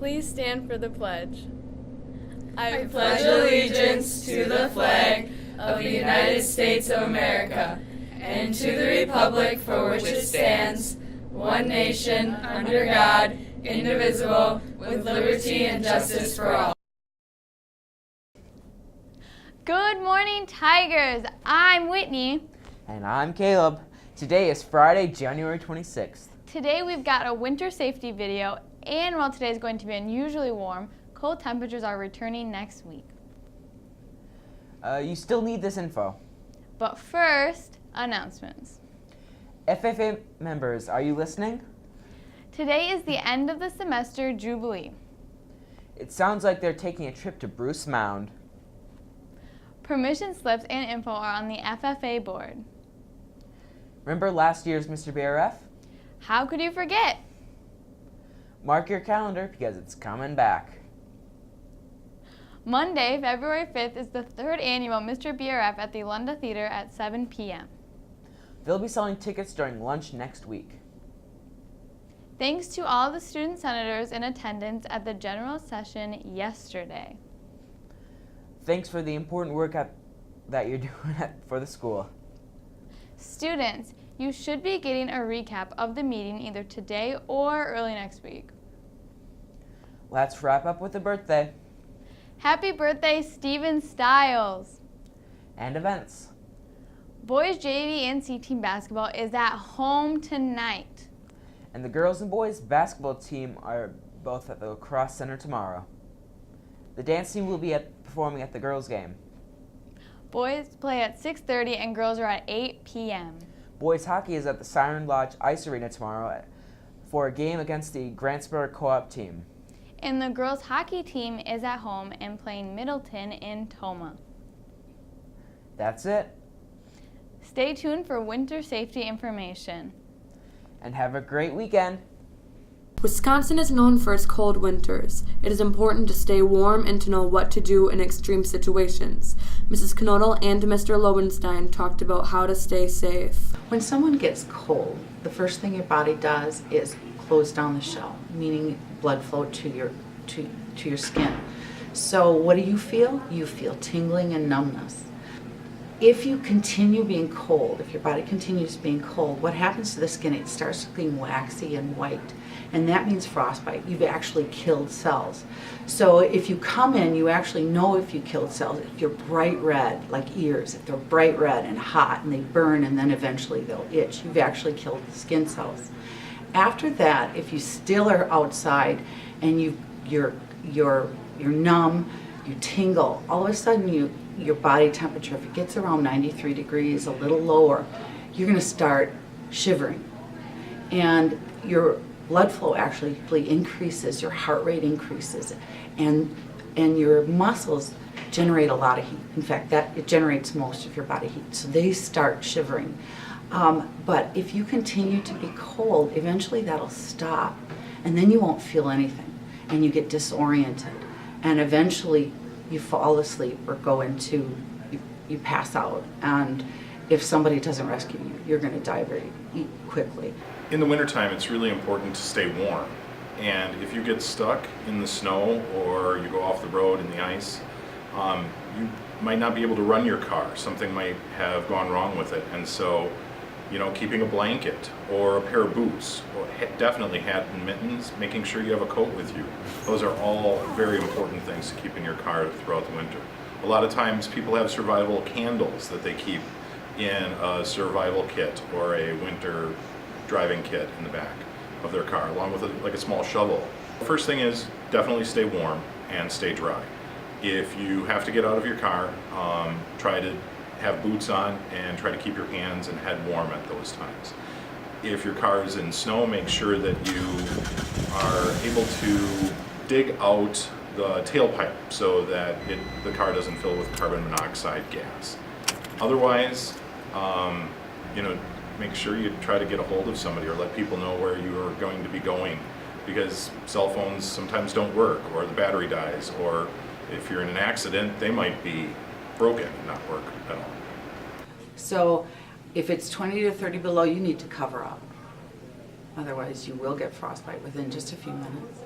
Please stand for the pledge. I pledge allegiance to the flag of the United States of America and to the republic for which it stands, one nation, under God, indivisible, with liberty and justice for all. Good morning, Tigers. I'm Whitney. And I'm Caleb. Today is Friday, January 26th. Today we've got a winter safety video, and while today is going to be unusually warm, cold temperatures are returning next week. You still need this info. But first, announcements. FFA members, are you listening? Today is the end of the semester jubilee. It sounds like they're taking a trip to Bruce Mound. Permission slips and info are on the FFA board. Remember last year's Mr. BRF? How could you forget? Mark your calendar because it's coming back. Monday, February 5th is the third annual Mr. BRF at the Lunda Theater at 7 p.m. They'll be selling tickets during lunch next week. Thanks to all the student senators in attendance at the general session yesterday. Thanks for the important work that you're doing for the school. Students, you should be getting a recap of the meeting either today or early next week. Let's wrap up with a birthday. Happy birthday, Steven Stiles. And events. Boys JV and C team basketball is at home tonight. And the girls and boys basketball team are both at the lacrosse center tomorrow. The dance team will be performing at the girls' game. Boys play at 6:30 and girls are at 8 p.m. Boys hockey is at the Siren Lodge Ice Arena tomorrow for a game against the Grantsburg Co-op team. And the girls hockey team is at home and playing Middleton in Toma. That's it. Stay tuned for winter safety information. And have a great weekend. Wisconsin is known for its cold winters. It is important to stay warm and to know what to do in extreme situations. Mrs. Knodel and Mr. Lowenstein talked about how to stay safe. When someone gets cold, the first thing your body does is close down the shell, meaning blood flow to your skin. So what do you feel? You feel tingling and numbness. If you continue being cold, if your body continues being cold, what happens to the skin? It starts looking waxy and white. And that means frostbite. You've actually killed cells. So if you come in, you actually know if you killed cells. If you're bright red, like ears, if they're bright red and hot and they burn and then eventually they'll itch, you've actually killed the skin cells. After that, if you still are outside and you're numb, you tingle, all of a sudden your body temperature, if it gets around 93 degrees, a little lower, you're going to start shivering. And your blood flow actually increases, your heart rate increases, and your muscles generate a lot of heat. In fact, it generates most of your body heat, so they start shivering. But if you continue to be cold, eventually that'll stop, and then you won't feel anything, and you get disoriented, and eventually you fall asleep or you pass out, and if somebody doesn't rescue you, you're going to die very quickly. In the wintertime, it's really important to stay warm. And if you get stuck in the snow or you go off the road in the ice, you might not be able to run your car. Something might have gone wrong with it. And so, keeping a blanket or a pair of boots, or definitely hat and mittens, making sure you have a coat with you. Those are all very important things to keep in your car throughout the winter. A lot of times people have survival candles that they keep in a survival kit or a winter driving kit in the back of their car, along with like a small shovel. The first thing is definitely stay warm and stay dry. If you have to get out of your car, try to have boots on and try to keep your hands and head warm at those times. If your car is in snow, make sure that you are able to dig out the tailpipe so that the car doesn't fill with carbon monoxide gas. Otherwise, make sure you try to get a hold of somebody or let people know where you are going to be going, because cell phones sometimes don't work, or the battery dies, or if you're in an accident, they might be broken and not work at all. So if it's 20 to 30 below, you need to cover up. Otherwise, you will get frostbite within just a few minutes.